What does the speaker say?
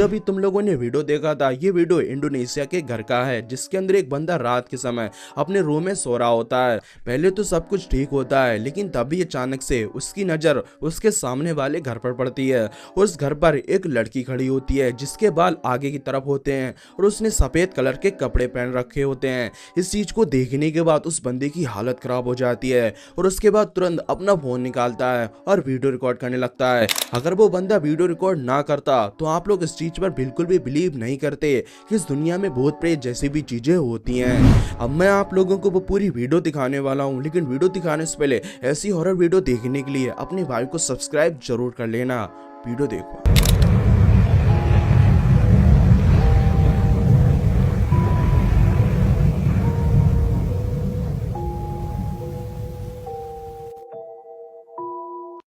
जो भी तुम लोगों ने वीडियो देखा था, ये वीडियो इंडोनेशिया के घर का है, जिसके अंदर एक बंदा रात के समय अपने रूम में सो रहा होता है। पहले तो सब कुछ ठीक होता है, लेकिन तभी अचानक से उसकी नजर उसके सामने वाले घर पर पड़ती है। उस घर पर एक लड़की खड़ी होती है, जिसके बाल आगे की तरफ होते हैं और उसने सफेद कलर के कपड़े पहन रखे होते हैं। इस चीज को देखने के बाद उस बंदे की हालत खराब हो जाती है और उसके बाद तुरंत अपना फोन निकालता है और वीडियो रिकॉर्ड करने लगता है। अगर वो बंदा वीडियो रिकॉर्ड ना करता तो आप लोग इस चीज पर बिल्कुल भी बिलीव नहीं करते कि इस दुनिया में भूत प्रेत जैसी भी चीजें होती हैं। अब मैं आप लोगों को वो पूरी वीडियो दिखाने वाला हूँ, लेकिन वीडियो दिखाने से पहले ऐसी हॉरर वीडियो देखने के लिए अपने भाई को सब्सक्राइब जरूर कर लेना। वीडियो देखो।